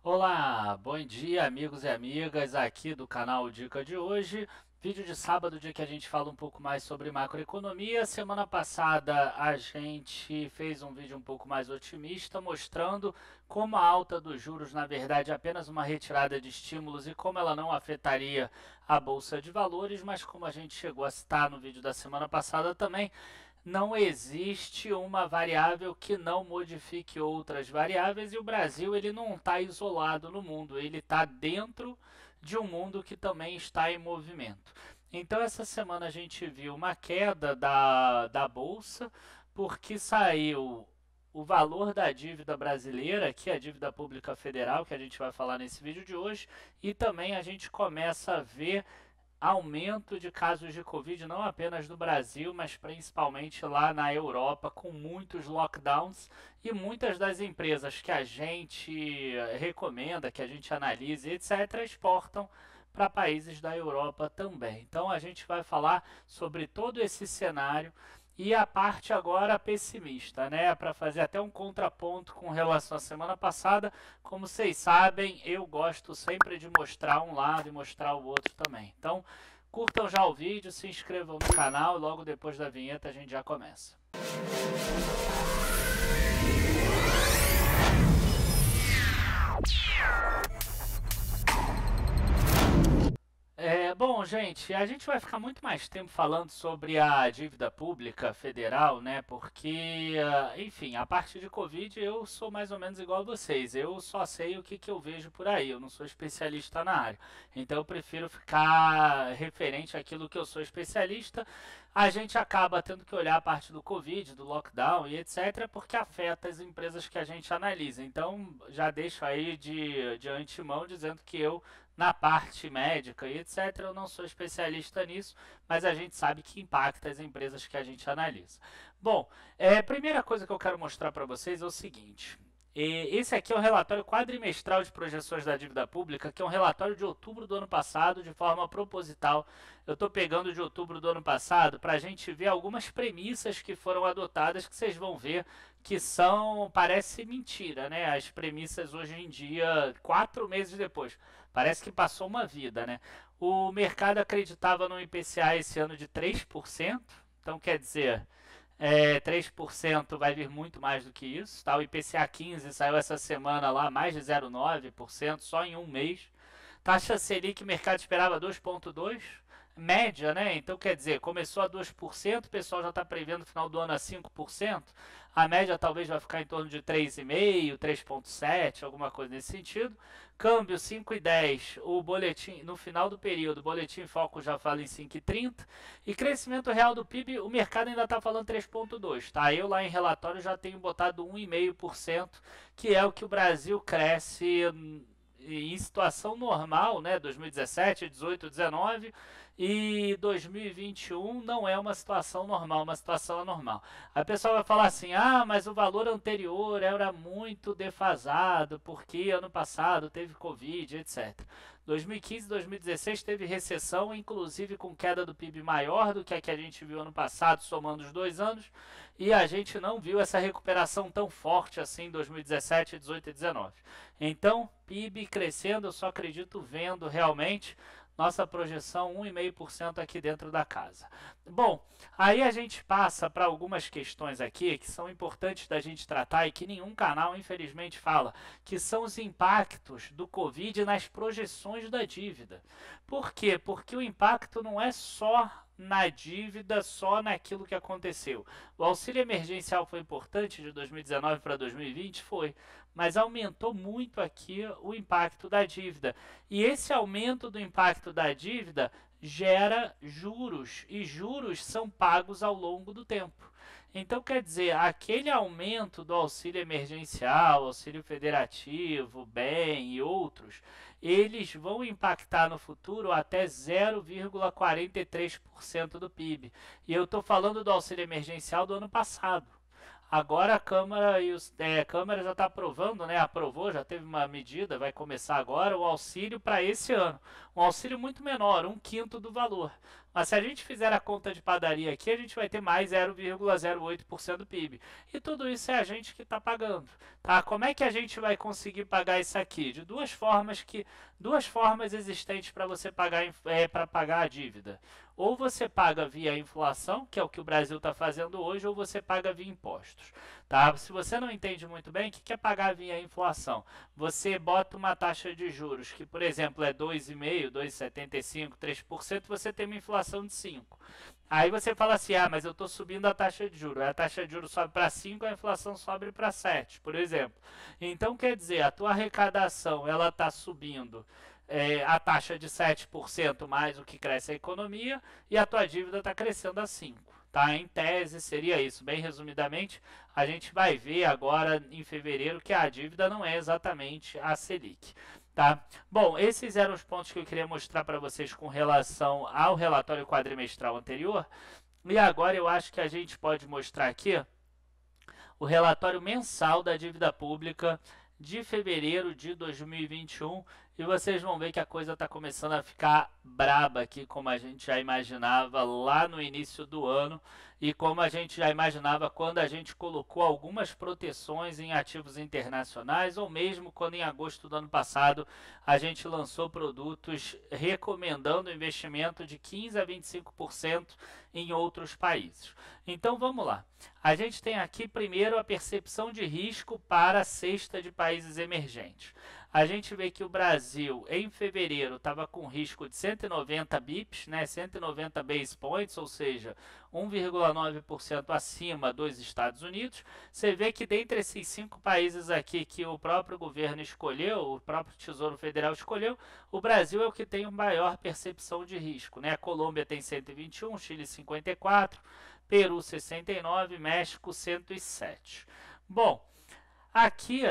Olá, bom dia amigos e amigas aqui do canal Dica de hoje. Vídeo de sábado, dia que a gente fala um pouco mais sobre macroeconomia. Semana passada a gente fez um vídeo um pouco mais otimista, mostrando como a alta dos juros, na verdade, é apenas uma retirada de estímulos e como ela não afetaria a bolsa de valores, mas como a gente chegou a citar no vídeo da semana passada também, não existe uma variável que não modifique outras variáveis e o Brasil ele não está isolado no mundo, ele está dentro de um mundo que também está em movimento. Então essa semana a gente viu uma queda da bolsa porque saiu o valor da dívida brasileira, que é a dívida pública federal, que a gente vai falar nesse vídeo de hoje, e também a gente começa a ver aumento de casos de Covid, não apenas no Brasil, mas principalmente lá na Europa, com muitos lockdowns e muitas das empresas que a gente recomenda, que a gente analise, etc., exportam para países da Europa também. Então a gente vai falar sobre todo esse cenário e a parte agora pessimista, né? Para fazer até um contraponto com relação à semana passada. Como vocês sabem, eu gosto sempre de mostrar um lado e mostrar o outro também. Então, curtam já o vídeo, se inscrevam no canal e logo depois da vinheta a gente já começa. Bom, gente, a gente vai ficar muito mais tempo falando sobre a dívida pública federal, né? Porque, enfim, a parte de Covid eu sou mais ou menos igual a vocês. Eu só sei o que eu vejo por aí. Eu não sou especialista na área. Então eu prefiro ficar referente àquilo que eu sou especialista. A gente acaba tendo que olhar a parte do Covid, do lockdown e etc., porque afeta as empresas que a gente analisa. Então já deixo aí de antemão dizendo que eu na parte médica e etc. Eu não sou especialista nisso, mas a gente sabe que impacta as empresas que a gente analisa. Bom, a primeira coisa que eu quero mostrar para vocês é o seguinte. Esse aqui é o relatório quadrimestral de projeções da dívida pública, que é um relatório de outubro do ano passado, de forma proposital. Eu estou pegando de outubro do ano passado para a gente ver algumas premissas que foram adotadas, que vocês vão ver que são, parece mentira, né? As premissas hoje em dia, 4 meses depois, parece que passou uma vida, né? O mercado acreditava no IPCA esse ano de 3%, então quer dizer, 3% vai vir muito mais do que isso. Tá? O IPCA 15 saiu essa semana lá, mais de 0,9% só em um mês. Taxa Selic, o mercado esperava 2,2%, média, né? Então quer dizer, começou a 2%, o pessoal já está prevendo no final do ano a 5%. A média talvez vai ficar em torno de 3,5%, 3,7%, alguma coisa nesse sentido. Câmbio 5,10, o boletim, no final do período, o boletim Foco já fala em 5,30. E crescimento real do PIB, o mercado ainda está falando 3,2, tá? Eu lá em relatório já tenho botado 1,5%, que é o que o Brasil cresce em situação normal, né? 2017, 18, 19 e 2021 não é uma situação normal, uma situação anormal. A pessoa vai falar assim: ah, mas o valor anterior era muito defasado, porque ano passado teve Covid, etc. 2015 e 2016 teve recessão, inclusive com queda do PIB maior do que a gente viu ano passado, somando os 2 anos, e a gente não viu essa recuperação tão forte assim em 2017, 18 e 19. Então, PIB crescendo, eu só acredito vendo realmente nossa projeção 1,5% aqui dentro da casa. Bom, aí a gente passa para algumas questões aqui que são importantes da gente tratar e que nenhum canal, infelizmente, fala, que são os impactos do Covid nas projeções da dívida. Por quê? Porque o impacto não é só na dívida, só naquilo que aconteceu. O auxílio emergencial foi importante de 2019 para 2020? Foi, mas aumentou muito aqui o impacto da dívida. E esse aumento do impacto da dívida gera juros, e juros são pagos ao longo do tempo. Então, quer dizer, aquele aumento do auxílio emergencial, auxílio federativo, BEM e outros, eles vão impactar no futuro até 0,43% do PIB. E eu estou falando do auxílio emergencial do ano passado. Agora a Câmara, a Câmara já está aprovando, né? Aprovou, já teve uma medida, vai começar agora o auxílio para esse ano. Um auxílio muito menor, um quinto do valor. Mas se a gente fizer a conta de padaria aqui, a gente vai ter mais 0,08% do PIB. E tudo isso é a gente que está pagando. Tá? Como é que a gente vai conseguir pagar isso aqui? De duas formas existentes para você pagar, para pagar a dívida. Ou você paga via inflação, que é o que o Brasil está fazendo hoje, ou você paga via impostos. Tá? Se você não entende muito bem, o que é pagar via inflação? Você bota uma taxa de juros que, por exemplo, é 2,5%, 2,75%, 3%, você tem uma inflação de 5%. Aí você fala assim, ah, mas eu estou subindo a taxa de juros. A taxa de juros sobe para 5%, a inflação sobe para 7%, por exemplo. Então, quer dizer, a tua arrecadação ela está subindo a taxa de 7% mais o que cresce a economia e a tua dívida está crescendo a 5%. Tá? Em tese seria isso. Bem resumidamente, a gente vai ver agora em fevereiro que a dívida não é exatamente a Selic. Tá? Bom, esses eram os pontos que eu queria mostrar para vocês com relação ao relatório quadrimestral anterior. E agora eu acho que a gente pode mostrar aqui o relatório mensal da dívida pública de fevereiro de 2021 e vocês vão ver que a coisa está começando a ficar braba aqui, como a gente já imaginava lá no início do ano e como a gente já imaginava quando a gente colocou algumas proteções em ativos internacionais ou mesmo quando em agosto do ano passado a gente lançou produtos recomendando investimento de 15 a 25% em outros países. Então vamos lá. A gente tem aqui primeiro a percepção de risco para a cesta de países emergentes. A gente vê que o Brasil, em fevereiro, estava com risco de 190 bips, né, 190 base points, ou seja, 1,9% acima dos Estados Unidos. Você vê que dentre esses 5 países aqui que o próprio governo escolheu, o próprio Tesouro Federal escolheu, o Brasil é o que tem a maior percepção de risco. Né? A Colômbia tem 121, Chile 54, Peru 69, México 107. Bom, aqui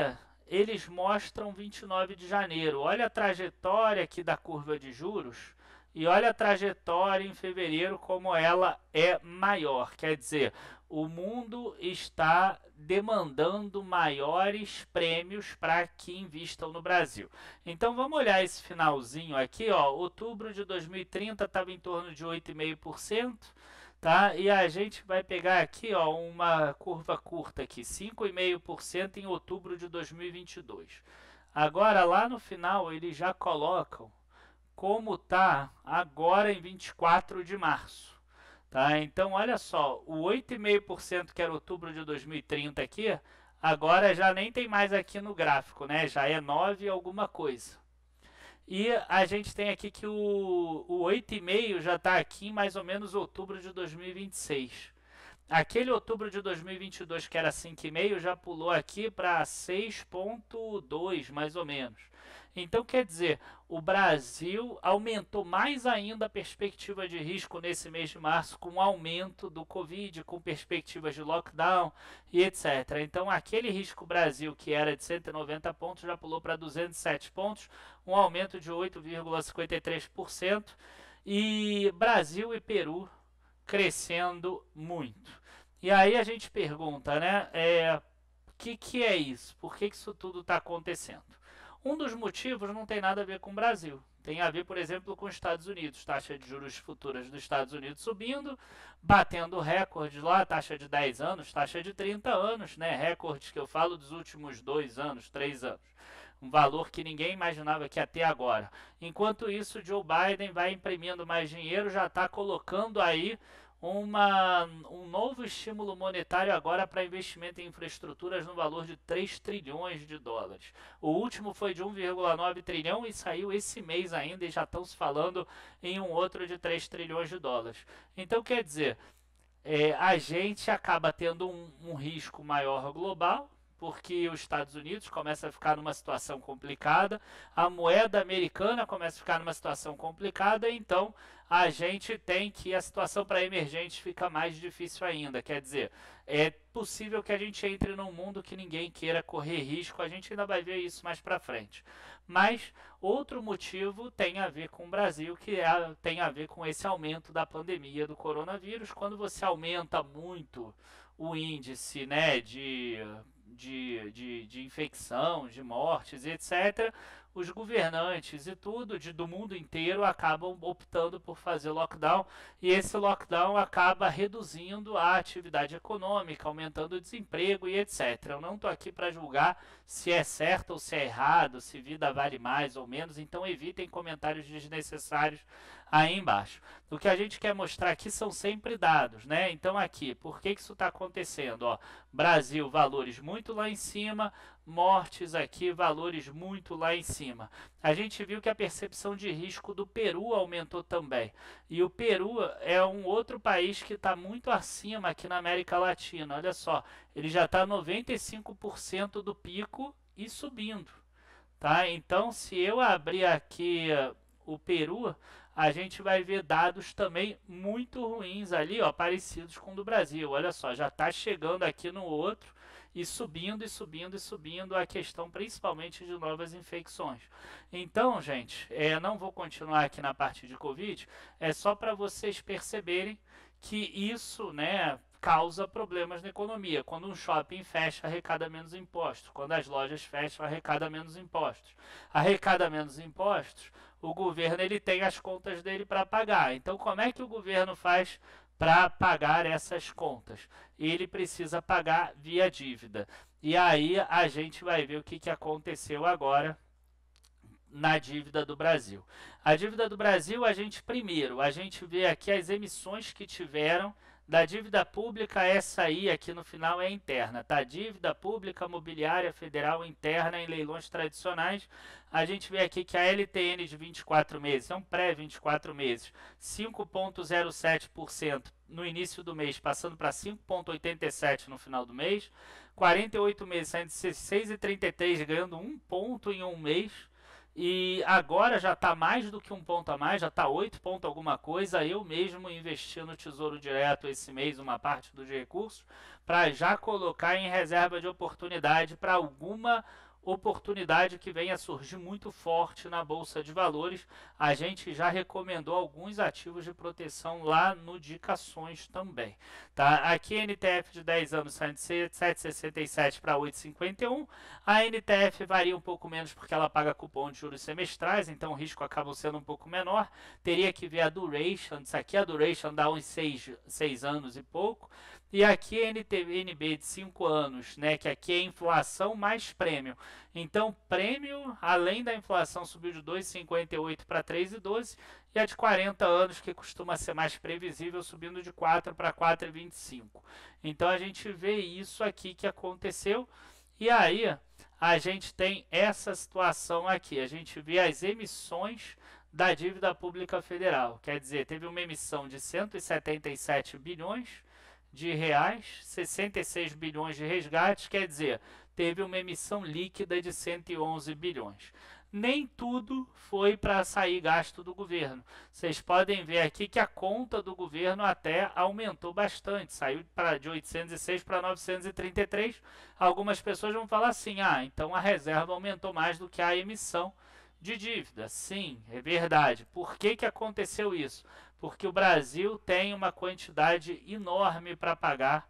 eles mostram 29 de janeiro. Olha a trajetória aqui da curva de juros e olha a trajetória em fevereiro como ela é maior. Quer dizer, o mundo está demandando maiores prêmios para que invistam no Brasil. Então vamos olhar esse finalzinho aqui, ó. Outubro de 2030 estava em torno de 8,5%. Tá? E a gente vai pegar aqui ó, uma curva curta aqui, 5,5% em outubro de 2022. Agora lá no final eles já colocam como tá agora em 24 de março. Tá? Então olha só, o 8,5% que era outubro de 2030 aqui, agora já nem tem mais aqui no gráfico, né? Já é 9 alguma coisa. E a gente tem aqui que o 8,5 já está aqui em mais ou menos outubro de 2026. Aquele outubro de 2022 que era 5,5 já pulou aqui para 6,2 mais ou menos. Então quer dizer, o Brasil aumentou mais ainda a perspectiva de risco nesse mês de março com o aumento do Covid, com perspectivas de lockdown e etc. Então aquele risco Brasil que era de 190 pontos já pulou para 207 pontos, um aumento de 8,53%. E Brasil e Peru crescendo muito. E aí a gente pergunta, né, o que é isso? Por que isso tudo está acontecendo? Um dos motivos não tem nada a ver com o Brasil. Tem a ver, por exemplo, com os Estados Unidos. Taxa de juros futuras dos Estados Unidos subindo, batendo recordes lá, taxa de 10 anos, taxa de 30 anos, né? Recordes que eu falo dos últimos 2 anos, 3 anos. Um valor que ninguém imaginava que ia ter agora. Enquanto isso, Joe Biden vai imprimindo mais dinheiro, já está colocando aí um novo estímulo monetário agora para investimento em infraestruturas no valor de 3 trilhões de dólares. O último foi de 1,9 trilhão e saiu esse mês ainda e já estão se falando em um outro de 3 trilhões de dólares. Então quer dizer, a gente acaba tendo um risco maior global, porque os Estados Unidos começam a ficar numa situação complicada, a moeda americana começa a ficar numa situação complicada, então a gente tem que a situação para emergentes fica mais difícil ainda. Quer dizer, é possível que a gente entre num mundo que ninguém queira correr risco, a gente ainda vai ver isso mais para frente. Mas outro motivo tem a ver com o Brasil, que tem a ver com esse aumento da pandemia do coronavírus. Quando você aumenta muito o índice, né, de infecção, de mortes, etc., os governantes e tudo do mundo inteiro acabam optando por fazer lockdown, e esse lockdown acaba reduzindo a atividade econômica, aumentando o desemprego e etc. Eu não estou aqui para julgar se é certo ou se é errado, se vida vale mais ou menos, então evitem comentários desnecessários aí embaixo. O que a gente quer mostrar aqui são sempre dados, né? Então aqui, por que isso está acontecendo? Ó, Brasil, valores muito lá em cima, mortes aqui, valores muito lá em cima. A gente viu que a percepção de risco do Peru aumentou também. E o Peru é um outro país que está muito acima aqui na América Latina. Olha só, ele já está 95% do pico e subindo. Tá? Então, se eu abrir aqui o Peru, a gente vai ver dados também muito ruins ali, ó, parecidos com o do Brasil. Olha só, já está chegando aqui no outro e subindo e subindo e subindo a questão principalmente de novas infecções. Então, gente, não vou continuar aqui na parte de Covid, é só para vocês perceberem que isso, né, causa problemas na economia. Quando um shopping fecha, arrecada menos impostos. Quando as lojas fecham, arrecada menos impostos. Arrecada menos impostos, o governo ele tem as contas dele para pagar. Então, como é que o governo faz para pagar essas contas? Ele precisa pagar via dívida. E aí a gente vai ver o que aconteceu agora na dívida do Brasil. A dívida do Brasil, a gente vê aqui as emissões que tiveram da dívida pública. Essa aí aqui no final é interna, tá? Dívida pública mobiliária federal interna em leilões tradicionais. A gente vê aqui que a LTN de 24 meses, é um pré-24 meses, 5,07% no início do mês, passando para 5,87% no final do mês. 48 meses, saindo de 6,33, ganhando 1 ponto em um mês. E agora já está mais do que 1 ponto a mais, já está 8 ponto alguma coisa. Eu mesmo investi no Tesouro Direto esse mês uma parte dos recursos para já colocar em reserva de oportunidade para alguma oportunidade que venha a surgir muito forte na Bolsa de Valores. A gente já recomendou alguns ativos de proteção lá no Dicações também. Tá? Aqui a NTF de 10 anos saindo de 7,67 para 8,51. A NTF varia um pouco menos porque ela paga cupom de juros semestrais, então o risco acaba sendo um pouco menor. Teria que ver a duration, isso aqui a duration dá uns 6 anos e pouco. E aqui a NB de 5 anos, né, que aqui é inflação mais prêmio. Então, prêmio, além da inflação, subiu de 2,58 para 3,12. E a de 40 anos, que costuma ser mais previsível, subindo de 4 para 4,25. Então, a gente vê isso aqui que aconteceu. E aí, a gente tem essa situação aqui. A gente vê as emissões da dívida pública federal. Quer dizer, teve uma emissão de 177 bilhões de reais, 66 bilhões de resgates, quer dizer, teve uma emissão líquida de 111 bilhões. Nem tudo foi para sair gasto do governo. Vocês podem ver aqui que a conta do governo até aumentou bastante, saiu de 806 para 933. Algumas pessoas vão falar assim, então a reserva aumentou mais do que a emissão de dívida. Sim, é verdade. Por que aconteceu isso? Porque o Brasil tem uma quantidade enorme para pagar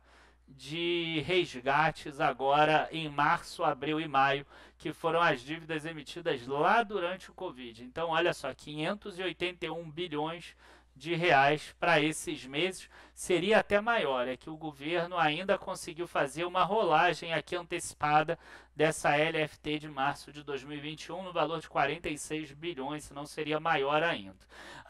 de resgates agora em março, abril e maio, que foram as dívidas emitidas lá durante o Covid. Então, olha só, 581 bilhões de reais para esses meses, seria até maior, é que o governo ainda conseguiu fazer uma rolagem aqui antecipada dessa LFT de março de 2021 no valor de 46 bilhões, senão seria maior ainda.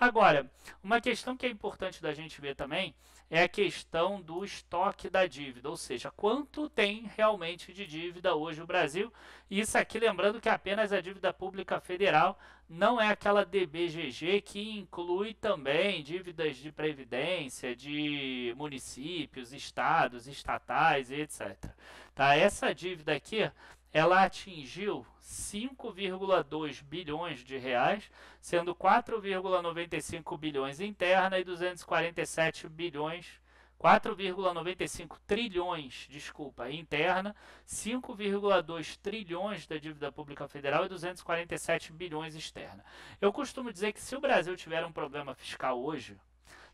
Agora, uma questão que é importante da gente ver também é a questão do estoque da dívida, ou seja, quanto tem realmente de dívida hoje o Brasil. E isso aqui lembrando que apenas a dívida pública federal, não é aquela DBGG que inclui também dívidas de previdência, de municípios, estados, estatais e etc. Tá? Essa dívida aqui, ela atingiu 5,2 bilhões de reais, sendo 4,95 bilhões interna e 247 bilhões 4,95 trilhões, interna, 5,2 trilhões da dívida pública federal e 247 bilhões externa. Eu costumo dizer que se o Brasil tiver um problema fiscal hoje,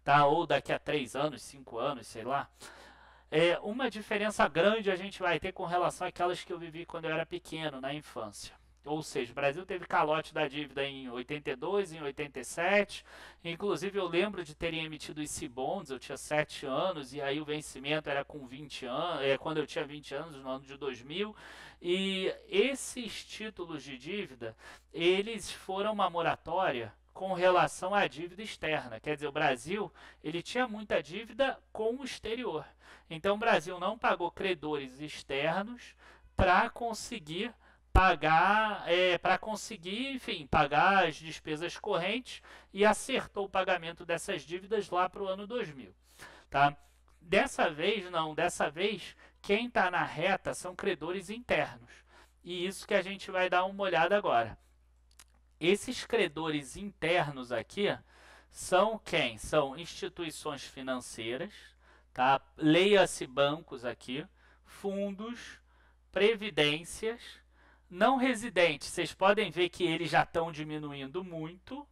tá, ou daqui a 3 anos, 5 anos, sei lá, Uma diferença grande a gente vai ter com relação àquelas que eu vivi quando eu era pequeno, na infância. Ou seja, o Brasil teve calote da dívida em 82, em 87. Inclusive, eu lembro de terem emitido os C-Bonds, eu tinha 7 anos, e aí o vencimento era com 20 anos, quando eu tinha 20 anos, no ano de 2000. E esses títulos de dívida, eles foram uma moratória com relação à dívida externa. Quer dizer, o Brasil ele tinha muita dívida com o exterior. Então, o Brasil não pagou credores externos para conseguir enfim, pagar as despesas correntes e acertou o pagamento dessas dívidas lá para o ano 2000, tá? Dessa vez não, dessa vez quem está na reta são credores internos. E isso que a gente vai dar uma olhada agora. Esses credores internos aqui são quem? São instituições financeiras, tá? Leia-se bancos aqui, fundos, previdências, não residentes. Vocês podem ver que eles já estão diminuindo muito.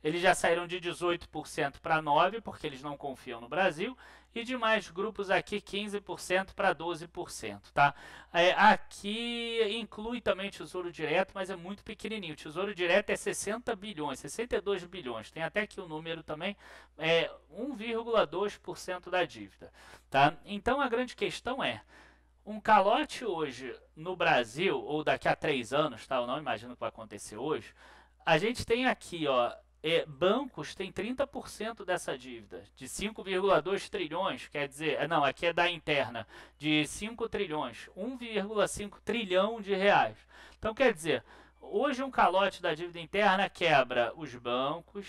Eles já saíram de 18% para 9%, porque eles não confiam no Brasil. E de mais grupos aqui, 15% para 12%. Tá? Aqui inclui também o Tesouro Direto, mas é muito pequenininho. O Tesouro Direto é 60 bilhões, 62 bilhões. Tem até aqui o número também, 1,2% da dívida. Tá? Então a grande questão é, um calote hoje no Brasil, ou daqui a 3 anos, tá? Eu não imagino que vai acontecer hoje. A gente tem aqui, ó, bancos têm 30% dessa dívida, de 5,2 trilhões, quer dizer, não, aqui é da interna, de 5 trilhões, 1,5 trilhão de reais. Então, quer dizer, hoje um calote da dívida interna quebra os bancos,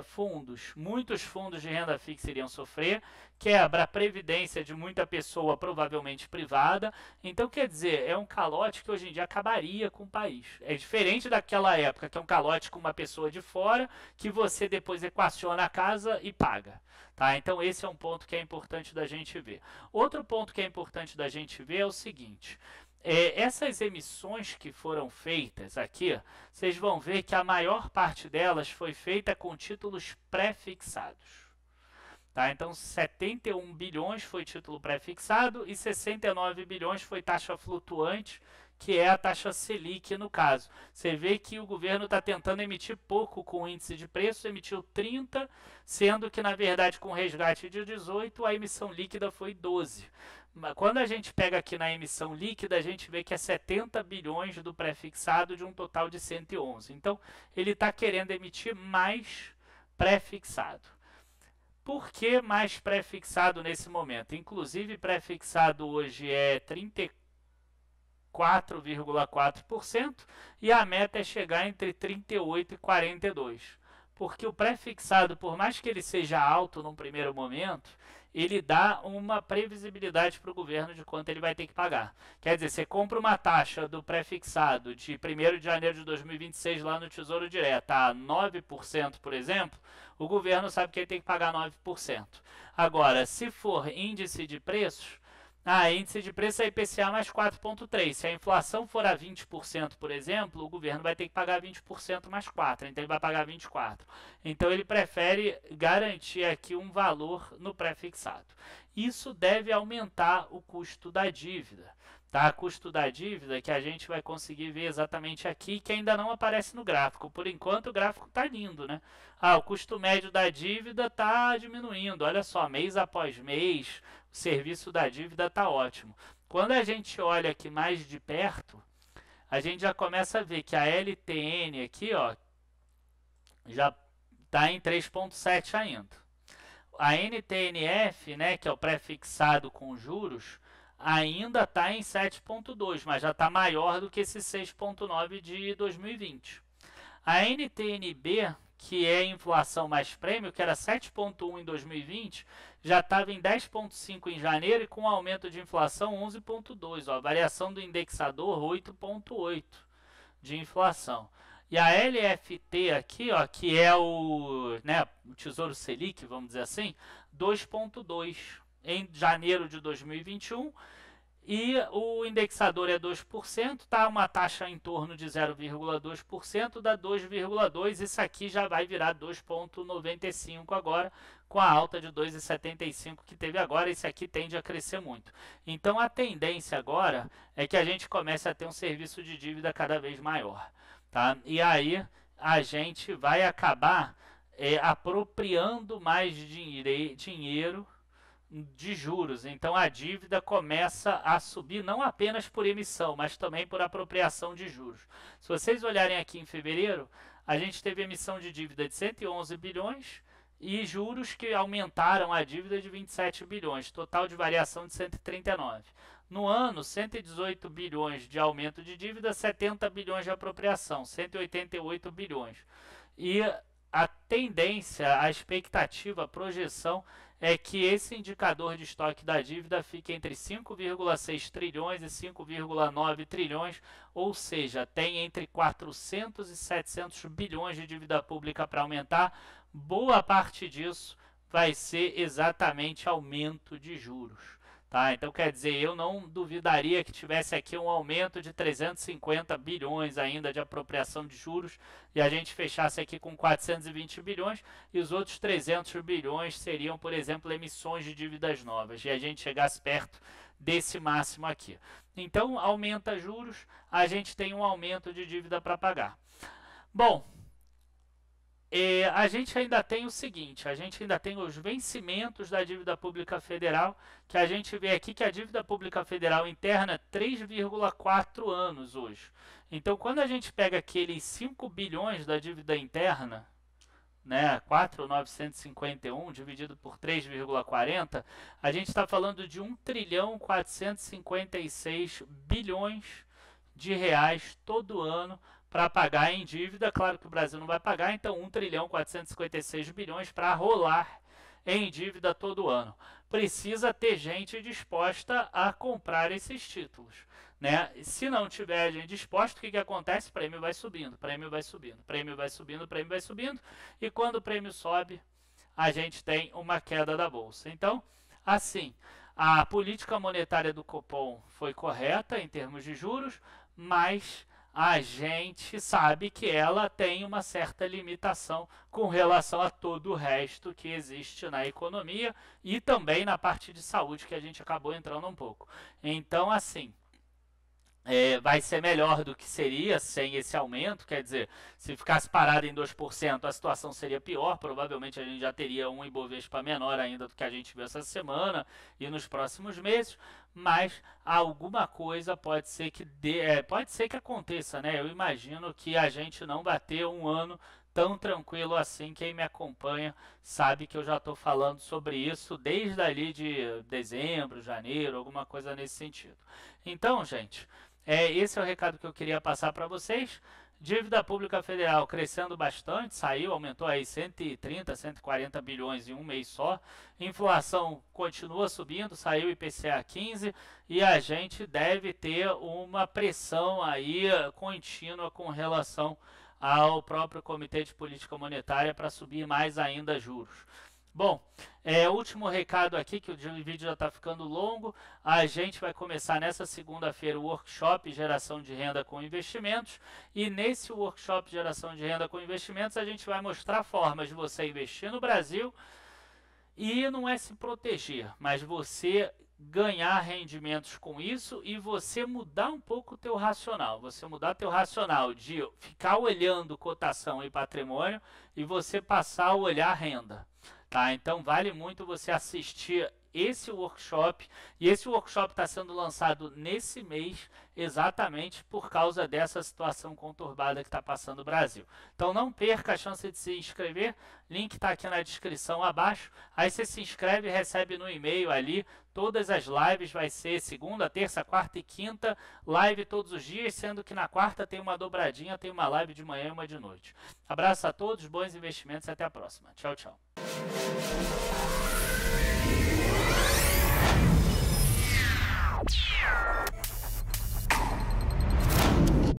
fundos, muitos fundos de renda fixa iriam sofrer, quebra a previdência de muita pessoa, provavelmente privada. Então, quer dizer, é um calote que hoje em dia acabaria com o país. É diferente daquela época, que é um calote com uma pessoa de fora, que você depois equaciona a casa e paga. Tá? Então, esse é um ponto que é importante da gente ver. Outro ponto que é importante da gente ver é o seguinte: essas emissões que foram feitas aqui, vocês vão ver que a maior parte delas foi feita com títulos pré-fixados. Tá? Então, 71 bilhões foi título pré-fixado e 69 bilhões foi taxa flutuante, que é a taxa Selic no caso. Você vê que o governo está tentando emitir pouco com o índice de preços, emitiu 30, sendo que, na verdade, com o resgate de 18, a emissão líquida foi 12. Quando a gente pega aqui na emissão líquida, a gente vê que é 70 bilhões do pré-fixado de um total de 111. Então, ele está querendo emitir mais pré-fixado. Por que mais pré-fixado nesse momento? Inclusive, pré-fixado hoje é 34,4% e a meta é chegar entre 38% e 42%. Porque o pré-fixado, por mais que ele seja alto num primeiro momento, ele dá uma previsibilidade para o governo de quanto ele vai ter que pagar. Quer dizer, você compra uma taxa do pré-fixado de 1º de janeiro de 2026 lá no Tesouro Direto a 9%, por exemplo, o governo sabe que ele tem que pagar 9%. Agora, se for índice de preços, índice de preço é IPCA mais 4,3%. Se a inflação for a 20%, por exemplo, o governo vai ter que pagar 20% mais 4%, então ele vai pagar 24%. Então ele prefere garantir aqui um valor no pré-fixado. Isso deve aumentar o custo da dívida. Tá? Custo da dívida que a gente vai conseguir ver exatamente aqui, que ainda não aparece no gráfico. Por enquanto o gráfico está lindo, né? O custo médio da dívida está diminuindo. Olha só, mês após mês, o serviço da dívida está ótimo. Quando a gente olha aqui mais de perto, a gente já começa a ver que a LTN aqui, ó, já está em 3,7 ainda. A NTNF, né, que é o pré-fixado com juros, ainda está em 7,2, mas já está maior do que esse 6,9 de 2020. A NTNB, que é a inflação mais prêmio, que era 7,1 em 2020, já estava em 10,5 em janeiro e com um aumento de inflação 11,2. A variação do indexador 8,8 de inflação. E a LFT aqui, ó, que é o Tesouro Selic, vamos dizer assim, 2,2 em janeiro de 2021 e o indexador é 2%, tá? Uma taxa em torno de 0,2%, dá 2,2%, isso aqui já vai virar 2,95 agora, com a alta de 2,75 que teve agora, esse aqui tende a crescer muito. Então a tendência agora é que a gente comece a ter um serviço de dívida cada vez maior, tá? E aí a gente vai acabar apropriando mais dinheiro de juros. Então a dívida começa a subir não apenas por emissão, mas também por apropriação de juros. Se vocês olharem aqui em fevereiro, a gente teve emissão de dívida de 111 bilhões e juros que aumentaram a dívida de 27 bilhões, total de variação de 139. No ano, 118 bilhões de aumento de dívida, 70 bilhões de apropriação, 188 bilhões. E a tendência, a expectativa, a projeção é que esse indicador de estoque da dívida fique entre 5,6 trilhões e 5,9 trilhões, ou seja, tem entre 400 e 700 bilhões de dívida pública para aumentar. Boa parte disso vai ser exatamente aumento de juros. Tá? Então, quer dizer, eu não duvidaria que tivesse aqui um aumento de 350 bilhões ainda de apropriação de juros e a gente fechasse aqui com 420 bilhões e os outros 300 bilhões seriam, por exemplo, emissões de dívidas novas e a gente chegasse perto desse máximo aqui. Então, aumenta juros, a gente tem um aumento de dívida para pagar. Bom, a gente ainda tem o seguinte, a gente ainda tem os vencimentos da dívida pública federal, que a gente vê aqui que a dívida pública federal interna é 3,4 anos hoje. Então, quando a gente pega aqueles 5 bilhões da dívida interna, né, 4.951 dividido por 3,40, a gente está falando de 1.456 bilhões de reais todo ano para pagar em dívida. Claro que o Brasil não vai pagar, então 1.456 bilhões para rolar em dívida todo ano. Precisa ter gente disposta a comprar esses títulos, né? Se não tiver gente disposta, o que acontece? O prêmio vai subindo, prêmio vai subindo, prêmio vai subindo, prêmio vai subindo, e quando o prêmio sobe, a gente tem uma queda da bolsa. Então, assim, a política monetária do Copom foi correta em termos de juros, mas a gente sabe que ela tem uma certa limitação com relação a todo o resto que existe na economia e também na parte de saúde, que a gente acabou entrando um pouco. Então, assim, vai ser melhor do que seria sem esse aumento, quer dizer, se ficasse parado em 2%, a situação seria pior, provavelmente a gente já teria um Ibovespa menor ainda do que a gente viu essa semana e nos próximos meses, mas alguma coisa pode ser que pode ser que aconteça, né? Eu imagino que a gente não vai ter um ano tão tranquilo assim. Quem me acompanha sabe que eu já estou falando sobre isso desde ali de dezembro, janeiro, alguma coisa nesse sentido. Então, gente, esse é o recado que eu queria passar para vocês. Dívida pública federal crescendo bastante, aumentou aí 130, 140 bilhões em um mês só. Inflação continua subindo, saiu IPCA 15 e a gente deve ter uma pressão aí contínua com relação ao próprio Comitê de Política Monetária para subir mais ainda juros. Bom, último recado aqui, que o vídeo já está ficando longo. A gente vai começar nessa segunda-feira o workshop Geração de Renda com Investimentos. E nesse workshop Geração de Renda com Investimentos, a gente vai mostrar formas de você investir no Brasil e não é se proteger, mas você ganhar rendimentos com isso e você mudar um pouco o teu racional. Você mudar teu racional de ficar olhando cotação e patrimônio e você passar a olhar renda. Tá? Então vale muito você assistir esse workshop, e esse workshop está sendo lançado nesse mês exatamente por causa dessa situação conturbada que está passando o Brasil. Então não perca a chance de se inscrever, link está aqui na descrição abaixo, aí você se inscreve e recebe no e-mail ali todas as lives, vai ser segunda, terça, quarta e quinta, live todos os dias, sendo que na quarta tem uma dobradinha, tem uma live de manhã e uma de noite. Abraço a todos, bons investimentos e até a próxima. Tchau, tchau.